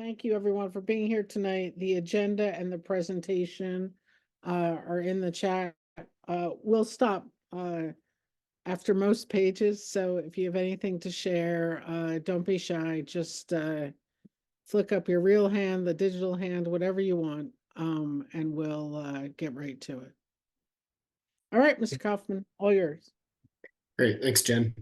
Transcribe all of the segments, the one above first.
Thank you, everyone, for being here tonight. The agenda and the presentation are in the chat. We'll stop after most pages, so if you have anything to share, don't be shy. Just flick up your real hand, the digital hand, whatever you want, and we'll get right to it. All right, Mr. Kaufman, all yours. Great, thanks, Jen.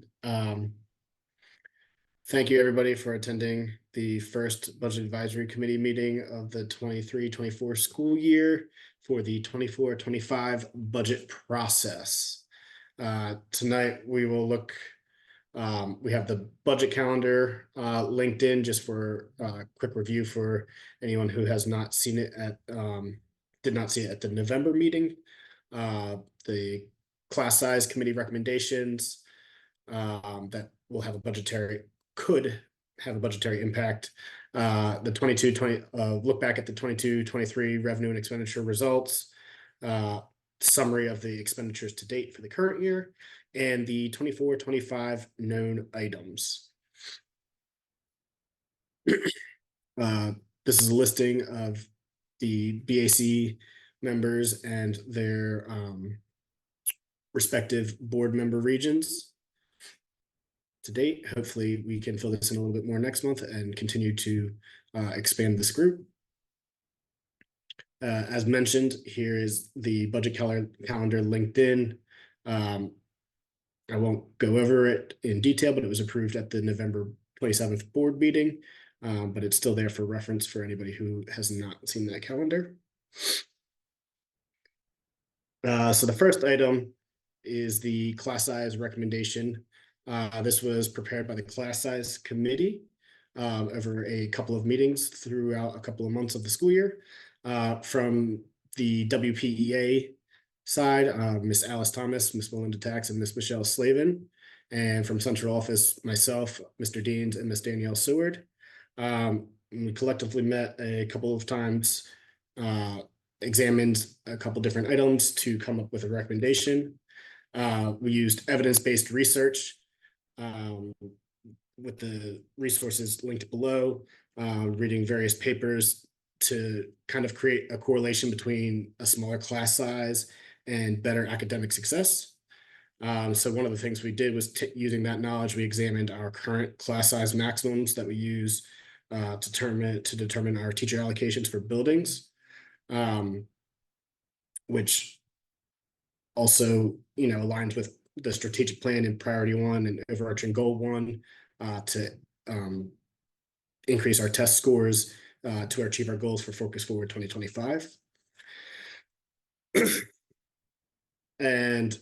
Thank you, everybody, for attending the first Budget Advisory Committee meeting of the 23-24 school year for the 24-25 budget process. Tonight, we will look, we have the budget calendar linked in just for a quick review for anyone who has not seen it did not see it at the November meeting. The class size committee recommendations that will have could have a budgetary impact. The 22-20 look back at the 22-23 revenue and expenditure results, summary of the expenditures to date for the current year, and the 24-25 known items. This is a listing of the BAC members and their respective board member regions to date. Hopefully we can fill this in a little bit more next month and continue to expand this group. As mentioned, here is the budget calendar linked in. I won't go over it in detail, but it was approved at the November 27th board meeting, but it's still there for reference for anybody who has not seen that calendar. So the first item is the class size recommendation. This was prepared by the class size committee over a couple of meetings throughout a couple of months of the school year. From the WPEA side, Miss Alice Thomas, Miss Melinda Tax, and Miss Michelle Slavin. And from central office, myself, Mr. Deans, and Miss Danielle Seward. We collectively met a couple of times, examined a couple different items to come up with a recommendation. We used evidence-based research with the resources linked below, reading various papers to kind of create a correlation between a smaller class size and better academic success. So one of the things we did was using that knowledge, we examined our current class size maximums that we use to determine our teacher allocations for buildings, which also, aligns with the strategic plan and priority 1 and overarching goal 1 to increase our test scores to achieve our goals for Focus Forward 2025. And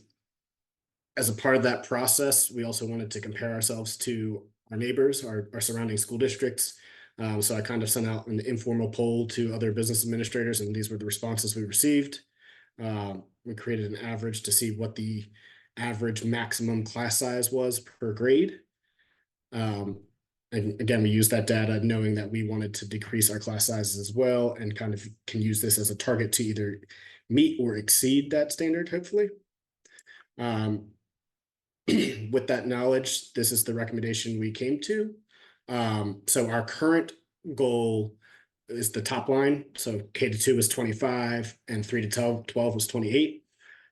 as a part of that process, we also wanted to compare ourselves to our neighbors, our surrounding school districts. So I kind of sent out an informal poll to other business administrators, and these were the responses we received. We created an average to see what the average maximum class size was per grade. And again, we used that data knowing that we wanted to decrease our class sizes as well, and kind of can use this as a target to either meet or exceed that standard, hopefully. With that knowledge, this is the recommendation we came to. So our current goal is the top line. So K-2 was 25 and 3-12 was 28.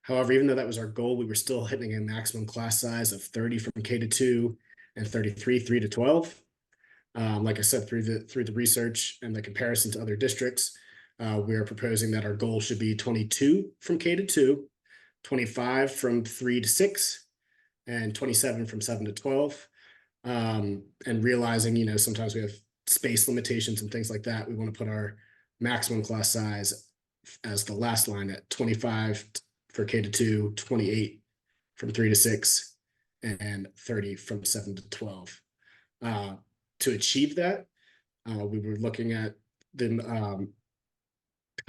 However, even though that was our goal, we were still hitting a maximum class size of 30 from K-2 and 33 3-12. Like I said, through the research and the comparison to other districts, we are proposing that our goal should be 22 from K-2, 25 from 3-6, and 27 from 7-12. And realizing, sometimes we have space limitations and things like that. We want to put our maximum class size as the last line at 25 for K-2, 28 from 3-6, and 30 from 7-12. To achieve that, we were looking at the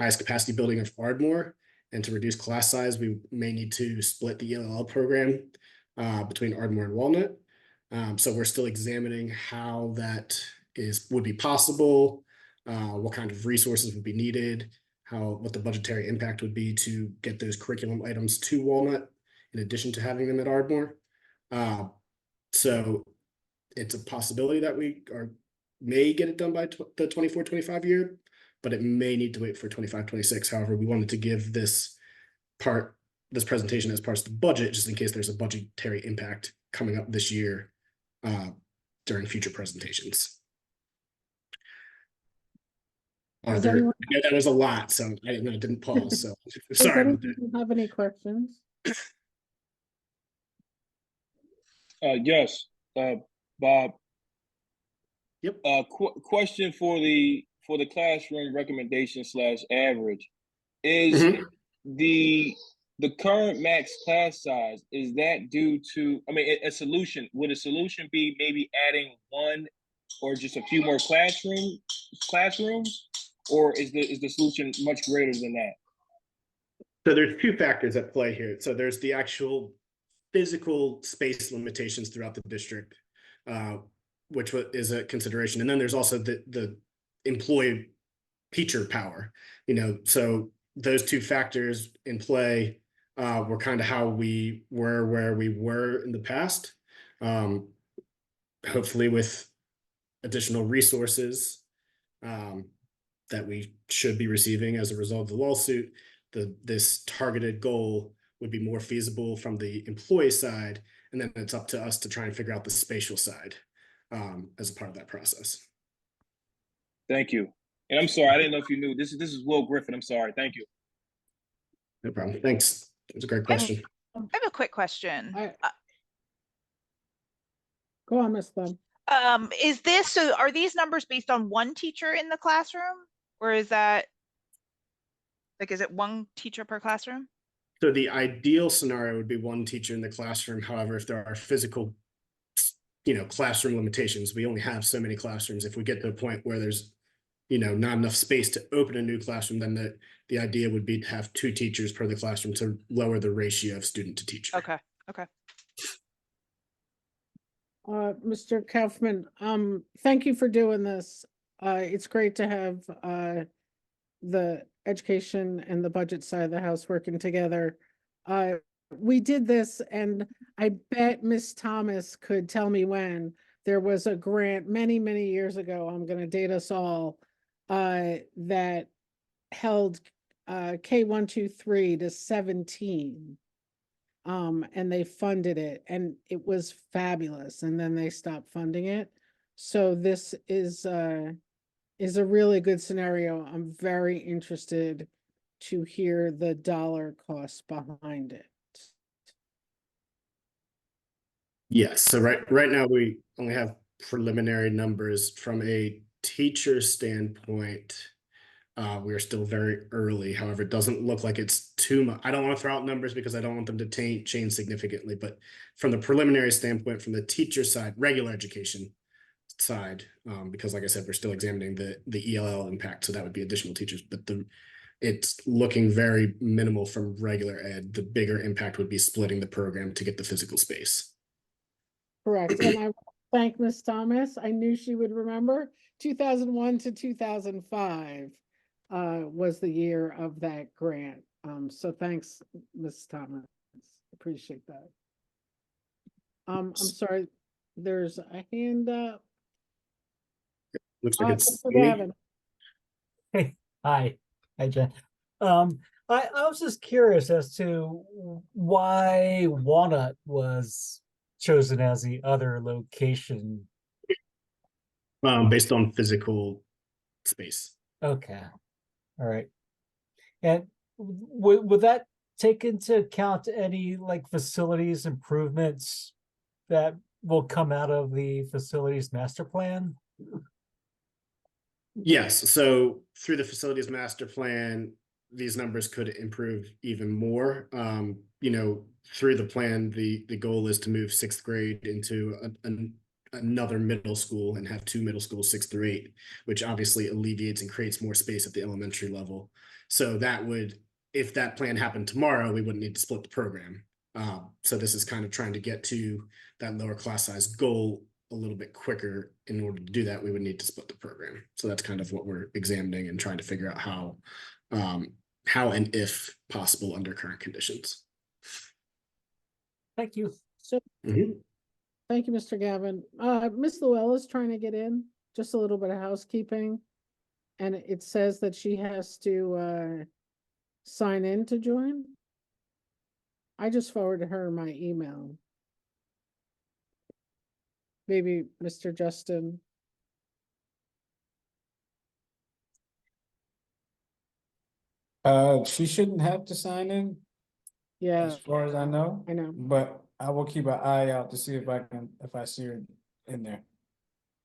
highest capacity building of Ardmore, and to reduce class size, we may need to split the ELL program between Ardmore and Walnut. So we're still examining how that would be possible, what kind of resources would be needed, what the budgetary impact would be to get those curriculum items to Walnut in addition to having them at Ardmore. So it's a possibility that we are may get it done by the 24-25 year, but it may need to wait for 25-26. However, we wanted to give this presentation as part of the budget, just in case there's a budgetary impact coming up this year during future presentations. Does I anyone- know that was a lot, so I didn't pause. So Does sorry about that. anyone have any questions? Yes, Bob. Yep. Question for the classroom recommendation / average is Mhm. the current max class size, is that due to, I mean, a solution, would a solution be maybe adding one or just a few more classrooms, or is the solution much greater than that? So there's two factors at play here. So there's the actual physical space limitations throughout the district, which is a consideration. And then there's also the employee teacher power, so those two factors in play were kind of how we were where we were in the past. Hopefully with additional resources that we should be receiving as a result of the lawsuit, this targeted goal would be more feasible from the employee side, and then it's up to us to try and figure out the spatial side as a part of that process. Thank you. And I'm sorry, I didn't know if you knew. This is Will Griffin. I'm sorry. Thank you. No problem. Thanks. It's a great question. I have a quick question. Go on, Ms. Thumb. So are these numbers based on one teacher in the classroom, or is that is it one teacher per classroom? So the ideal scenario would be one teacher in the classroom. However, if there are physical, classroom limitations, we only have so many classrooms. If we get to a point where there's, not enough space to open a new classroom, then the idea would be to have two teachers per the classroom to lower the ratio of student to teacher. Okay. Mr. Kaufman, thank you for doing this. It's great to have the education and the budget side of the house working together. We did this, and I bet Miss Thomas could tell me when there was a grant many, many years ago. I'm going to date us all, that held K1, 2, 3 to 17. And they funded it, and it was fabulous, and then they stopped funding it. So this is a really good scenario. I'm very interested to hear the dollar cost behind it. Yes. So right now we only have preliminary numbers from a teacher standpoint. We are still very early. However, it doesn't look like it's too much. I don't want to throw out numbers because I don't want them to change significantly. But from the preliminary standpoint, from the teacher side, regular education side, because like I said, we're still examining the ELL impact. So that would be additional teachers. But it's looking very minimal from regular ed. The bigger impact would be splitting the program to get the physical space. Correct. And I thank Ms. Thomas. I knew she would remember 2001 to 2005. Was the year of that grant. So thanks, Ms. Thomas. Appreciate that. I'm sorry, there's a hand up. Looks like it's Mr. Gavin. Hey, hi, Jen. I was just curious as to why Walnut was chosen as the other location. Based on physical space. Okay. All right. And would that take into account any facilities improvements that will come out of the facilities master plan? Yes. So through the facilities master plan, these numbers could improve even more. Through the plan, the goal is to move 6th grade into another middle school and have 2 middle schools, 6 through 8, which obviously alleviates and creates more space at the elementary level. So that would, if that plan happened tomorrow, we wouldn't need to split the program. So this is kind of trying to get to that lower class size goal a little bit quicker. In order to do that, we would need to split the program. So that's kind of what we're examining and trying to figure out how and if possible under current conditions. Thank you. So thank you, Mr. Gavin. Ms. Llewellyn is trying to get in. just a little bit of housekeeping. And it says that she has to sign in to join. I just forwarded her my email. Maybe Mr. Justin. She shouldn't have to sign in, Yeah, as far as I know, I know. but I will keep an eye out to see if I see her in there.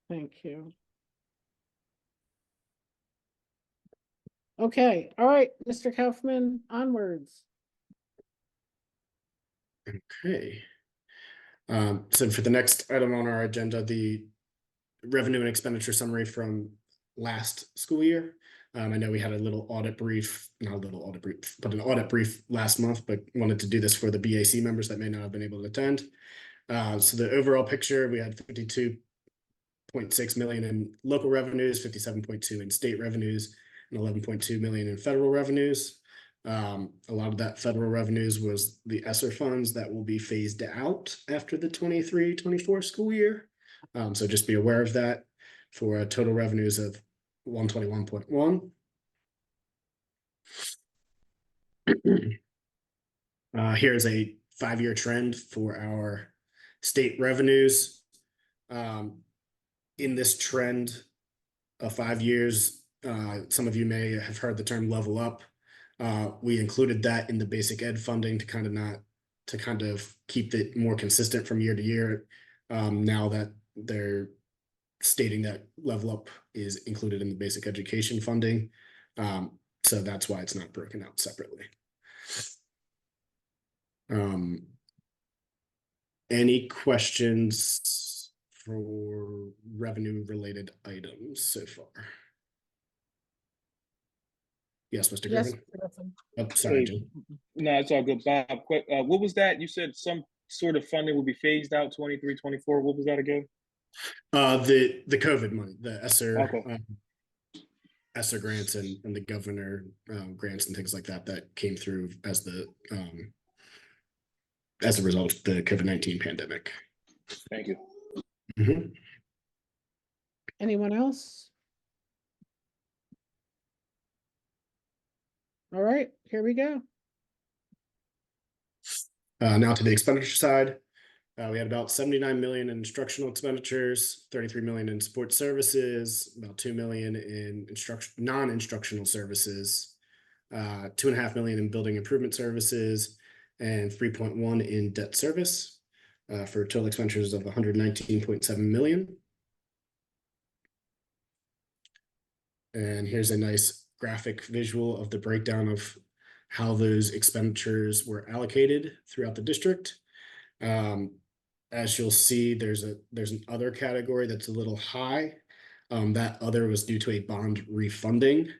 Thank you. Okay, all right, Mr. Kaufman, onwards. Okay. So for the next item on our agenda, the revenue and expenditure summary from last school year. I know we had a little audit brief, not a little audit brief, but an audit brief last month, but wanted to do this for the BAC members that may not have been able to attend. So the overall picture, we had 52.6 million in local revenues, 57.2 in state revenues, and 11.2 million in federal revenues. A lot of that federal revenues was the ESSER funds that will be phased out after the 23-24 school year. So just be aware of that for total revenues of 121.1. Here's a 5-year trend for our state revenues. In this trend of 5 years, some of you may have heard the term level up. We included that in the basic ed funding to kind of keep it more consistent from year to year. Now that they're stating that level up is included in the basic education funding. So that's why it's not broken out separately. Any questions for revenue related items so far? Yes, Mr. Yes, Griffin. Mr. Griffin. Oh, sorry, Hey, Jim. No, it's all good. Bob, quick, what was that? You said some sort of funding will be phased out 23-24. What was that again? The COVID money, the ESSER, Okay. ESSER grants and the governor grants and things like that that came through as a result of the COVID-19 pandemic. Thank you. Mhm. Anyone else? All right, here we go. Now to the expenditure side, we had about 79 million in instructional expenditures, 33 million in support services, about 2 million in non-instructional services, 2.5 million in building improvement services, and 3.1 in debt service, for total expenditures of 119.7 million. And here's a nice graphic visual of the breakdown of how those expenditures were allocated throughout the district. As you'll see, there's an other category that's a little high. That other was due to a bond refunding.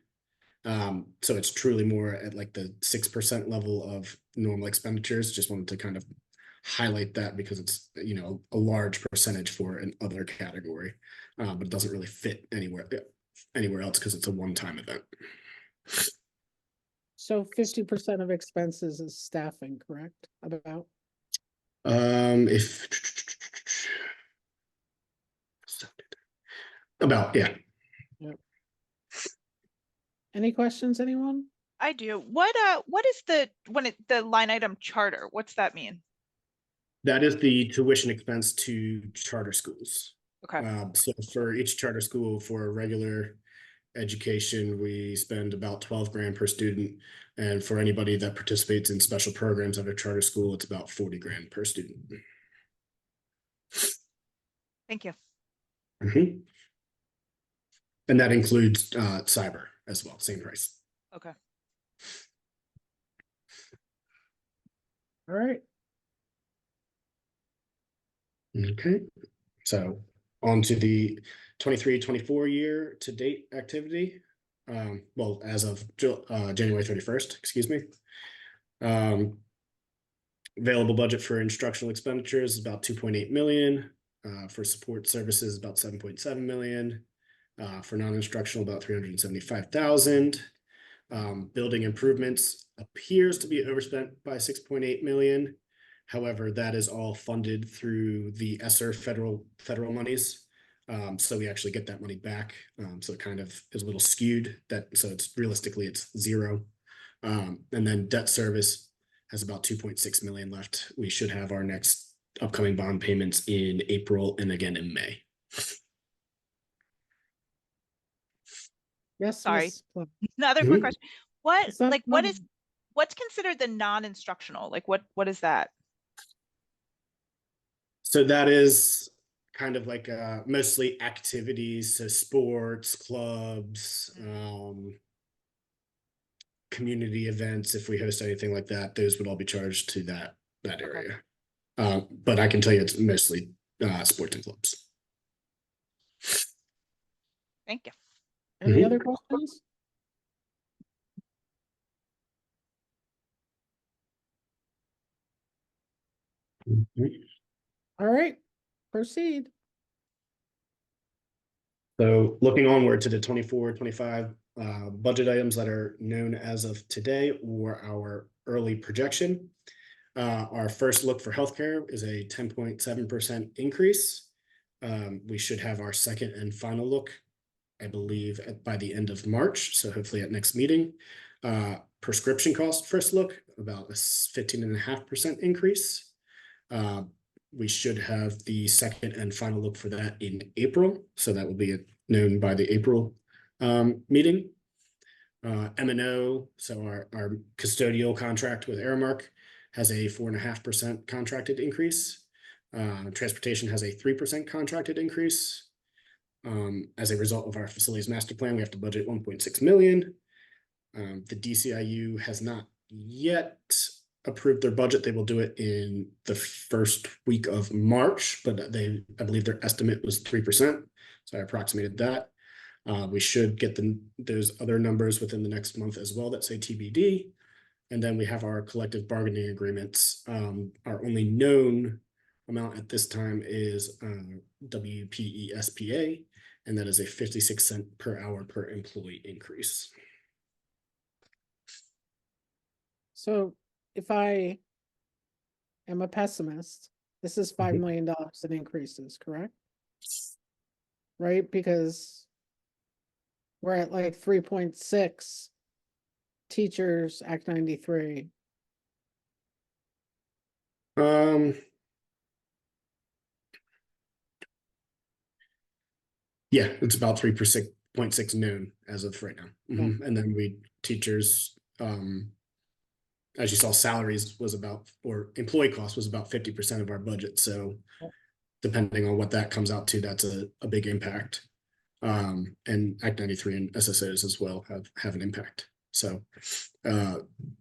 So it's truly more at like the 6% level of normal expenditures. Just wanted to kind of highlight that because it's, you know, a large percentage for an other category, but it doesn't really fit anywhere else because it's a one-time event. So 50% of expenses is staffing, correct? If about, yeah. Any questions, anyone? I do. What is the line item charter? What's that mean? That is the tuition expense to charter schools. Okay. So for each charter school for regular education, we spend about 12 grand per student. And for anybody that participates in special programs at a charter school, it's about 40 grand per student. Thank you. Mhm. And that includes cyber as well, same price. Okay. All right, Okay, so on to the 23-24 year to date activity. Well, as of January 31st, excuse me. Available budget for instructional expenditures is about 2.8 million. For support services, about 7.7 million. For non-instructional, about 375,000. Building improvements appears to be overspent by 6.8 million. However, that is all funded through the ESSER federal monies. So we actually get that money back. So it kind of is a little skewed so it's realistically it's zero. And then debt service has about 2.6 million left. We should have our next upcoming bond payments in April and again in May. Yes. Sorry. Ms. Plum. Another quick Mhm. question. What, It's not like, what is, problem. what's considered the non-instructional? Like, what is that? So that is kind of like mostly activities, so sports, clubs, community events. If we host anything like that, those would all be charged to that Okay. area. But I can tell you it's mostly sports and clubs. Thank you. Any Mhm. other questions? All right, proceed. So looking onward to the 24-25 budget items that are known as of today or our early projection. Our first look for healthcare is a 10.7% increase. We should have our second and final look, I believe, by the end of March. So hopefully at next meeting. Prescription cost first look, about a 15.5% increase. We should have the second and final look for that in April. So that will be known by the April meeting. M&O, so our custodial contract with Aramark has a 4.5% contracted increase. Transportation has a 3% contracted increase. As a result of our facilities master plan, we have to budget 1.6 million. The DCIU has not yet approved their budget. They will do it in the first week of March, but I believe their estimate was 3%. So I approximated that. We should get those other numbers within the next month as well that say TBD. And then we have our collective bargaining agreements. Our only known amount at this time is WPESPA, and that is a 56 cents per hour per employee increase. So if I am a pessimist, this is $5 million in increases, correct? Right, because we're at like 3.6 teachers, Act 93. Yeah, it's about 3.6 known as of right now. And then teachers, as you saw, salaries was about, or employee cost was about 50% of our budget. So depending on what that comes out to, that's a big impact. And Act 93 and SSOs as well have an impact. So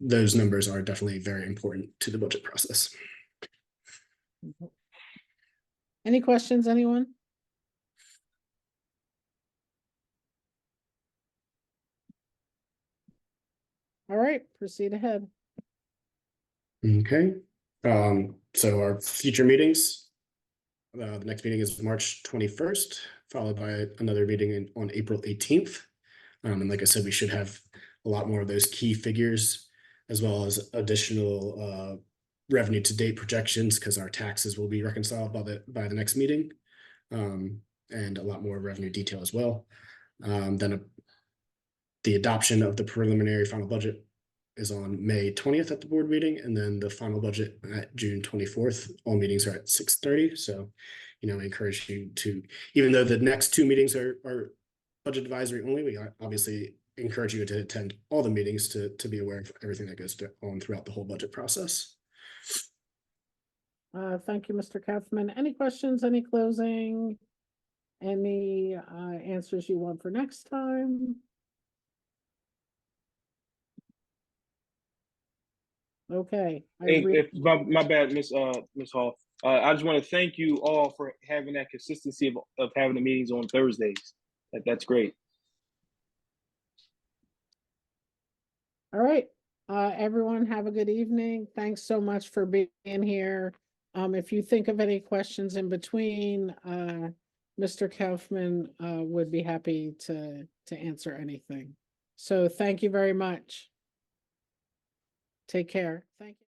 those numbers are definitely very important to the budget process. Any questions, anyone? All right, proceed ahead. Okay. So our future meetings, the next meeting is March 21st, followed by another meeting on April 18th. And like I said, we should have a lot more of those key figures, as well as additional revenue to date projections, because our taxes will be reconciled by the next meeting, and a lot more revenue detail as well. Then the adoption of the preliminary final budget is on May 20th at the board meeting, and then the final budget at June 24th. All meetings are at 6:30. So, I encourage you to, even though the next two meetings are budget advisory only, we obviously encourage you to attend all the meetings to be aware of everything that goes on throughout the whole budget process. Thank you, Mr. Kaufman. Any questions, any closing? Any answers you want for next time? Okay. My bad, Miss Hall. I just want to thank you all for having that consistency of having the meetings on Thursdays. That's great. All right. Everyone have a good evening. Thanks so much for being here. If you think of any questions in between, Mr. Kaufman would be happy to answer anything. So thank you very much. Take care. Thank you.